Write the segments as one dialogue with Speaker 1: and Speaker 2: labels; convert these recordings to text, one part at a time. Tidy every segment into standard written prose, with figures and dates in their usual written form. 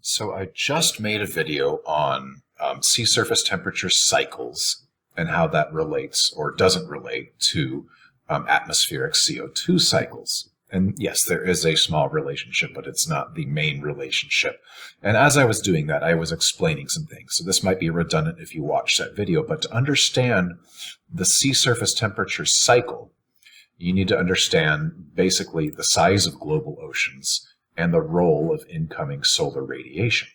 Speaker 1: So I just made a video on sea surface temperature cycles and how that relates or doesn't relate to atmospheric CO2 cycles. And yes, there is a small relationship, but it's not the main relationship. And as I was doing that, I was explaining some things. So this might be redundant if you watch that video, but to understand the sea surface temperature cycle, you need to understand basically the size of global oceans and the role of incoming solar radiation.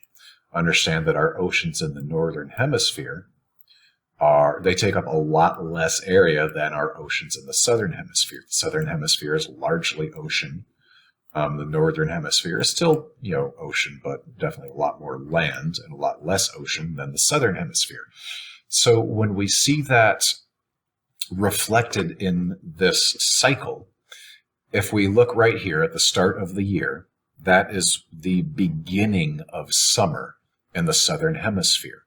Speaker 1: Understand that our oceans in the northern hemisphere they take up a lot less area than our oceans in the southern hemisphere. The southern hemisphere is largely ocean. The northern hemisphere is still, ocean, but definitely a lot more land and a lot less ocean than the southern hemisphere. So when we see that reflected in this cycle, if we look right here at the start of the year, that is the beginning of summer in the southern hemisphere.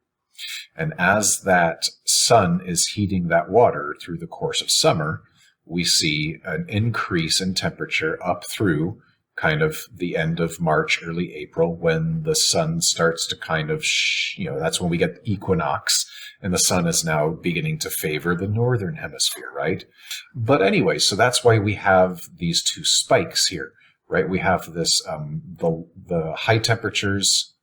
Speaker 1: And as that sun is heating that water through the course of summer, we see an increase in temperature up through kind of the end of March, early April, when the sun starts to kind of, that's when we get the equinox, and the sun is now beginning to favor the northern hemisphere, right? But anyway, so that's why we have these two spikes here, right? We have this, the high temperatures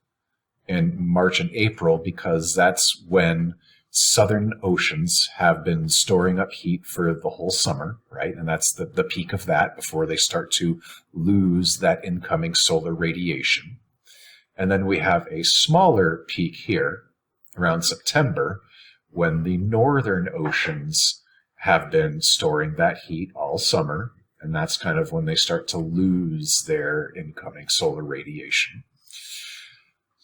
Speaker 1: in March and April, because that's when southern oceans have been storing up heat for the whole summer, right? And that's the peak of that before they start to lose that incoming solar radiation. And then we have a smaller peak here around September when the northern oceans have been storing that heat all summer. And that's kind of when they start to lose their incoming solar radiation.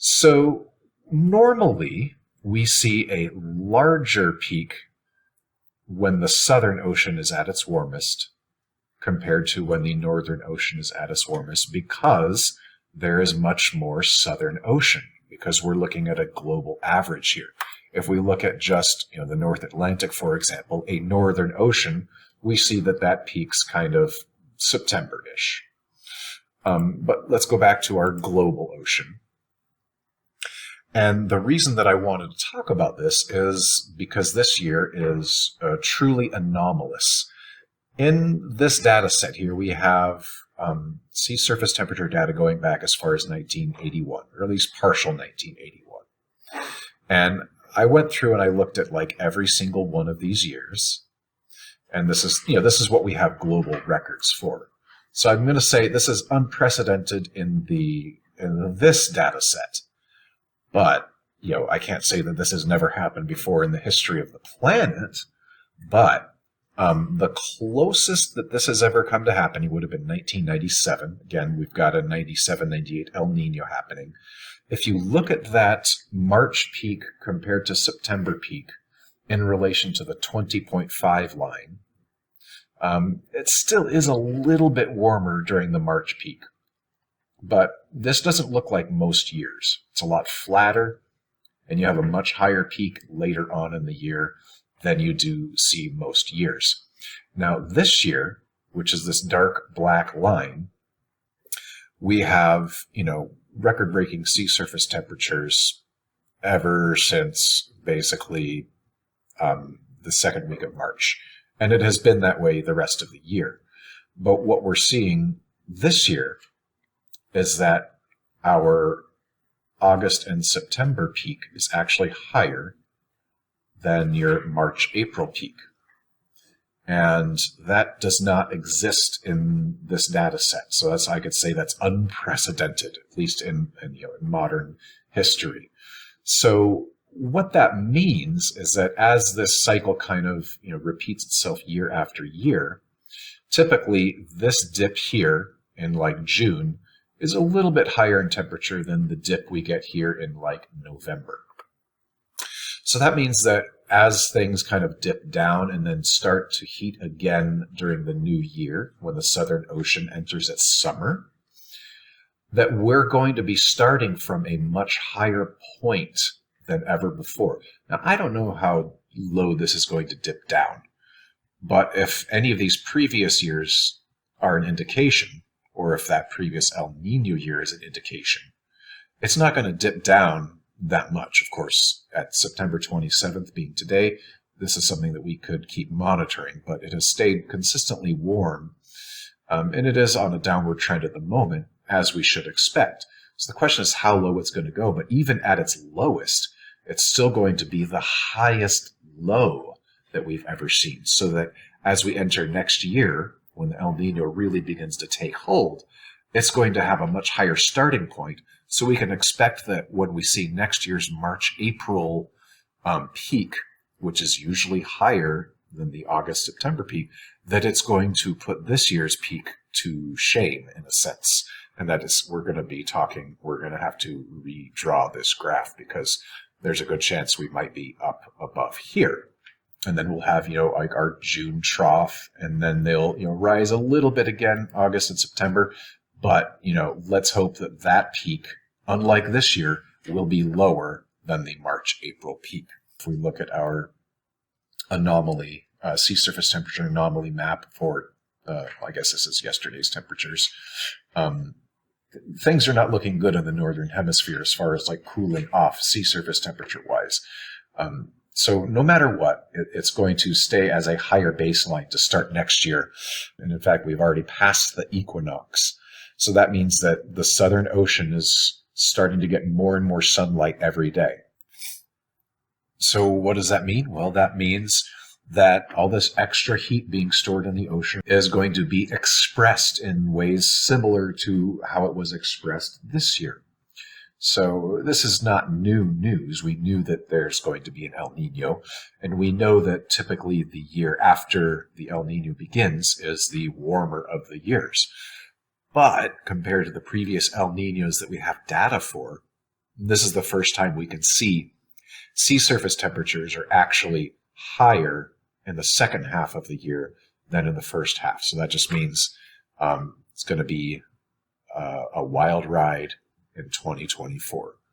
Speaker 1: So normally we see a larger peak when the southern ocean is at its warmest compared to when the northern ocean is at its warmest, because there is much more southern ocean, because we're looking at a global average here. If we look at just the North Atlantic, for example, a northern ocean, we see that peaks kind of September-ish. But let's go back to our global ocean. And the reason that I wanted to talk about this is because this year is truly anomalous. In this data set here, we have sea surface temperature data going back as far as 1981, or at least partial 1981. And I went through and I looked at like every single one of these years. And this is what we have global records for. So I'm going to say this is unprecedented in this data set. But, I can't say that this has never happened before in the history of the planet, but the closest that this has ever come to happening would have been 1997. Again, we've got a 97, 98 El Nino happening. If you look at that March peak compared to September peak in relation to the 20.5 line, it still is a little bit warmer during the March peak. But this doesn't look like most years. It's a lot flatter, and you have a much higher peak later on in the year than you do see most years. Now, this year, which is this dark black line, we have, record-breaking sea surface temperatures ever since basically the second week of March. And it has been that way the rest of the year. But what we're seeing this year is that our August and September peak is actually higher than your March-April peak. And that does not exist in this data set. So I could say that's unprecedented, at least in modern history. So what that means is that as this cycle kind of repeats itself year after year, typically this dip here in like June is a little bit higher in temperature than the dip we get here in like November. So that means that as things kind of dip down and then start to heat again during the new year, when the Southern Ocean enters its summer, that we're going to be starting from a much higher point than ever before. Now, I don't know how low this is going to dip down, but if any of these previous years are an indication, or if that previous El Nino year is an indication, It's not going to dip down that much. Of course, at September 27th being today, this is something that we could keep monitoring, but it has stayed consistently warm, and it is on a downward trend at the moment, as we should expect. So the question is how low it's going to go, but even at its lowest, it's still going to be the highest low that we've ever seen. So that as we enter next year, when the El Nino really begins to take hold, it's going to have a much higher starting point. So we can expect that when we see next year's March-April peak, which is usually higher than the August-September peak, that it's going to put this year's peak to shame in a sense. And that is, we're going to have to redraw this graph because there's a good chance we might be up above here. And then we'll have, like our June trough, and then they'll, rise a little bit again, August and September. But, let's hope that that peak, unlike this year, will be lower than the March-April peak. If we look at our anomaly, sea surface temperature anomaly map for, I guess this is yesterday's temperatures, things are not looking good in the northern hemisphere as far as like cooling off sea surface temperature wise. So no matter what, it's going to stay as a higher baseline to start next year. And in fact, we've already passed the equinox. So that means that the Southern Ocean is starting to get more and more sunlight every day. So what does that mean? Well, that means that all this extra heat being stored in the ocean is going to be expressed in ways similar to how it was expressed this year. So this is not new news. We knew that there's going to be an El Nino, and we know that typically the year after the El Nino begins is the warmer of the years. But compared to the previous El Ninos that we have data for, this is the first time we can see sea surface temperatures are actually higher in the second half of the year than in the first half. So that just means it's going to be a wild ride in 2024.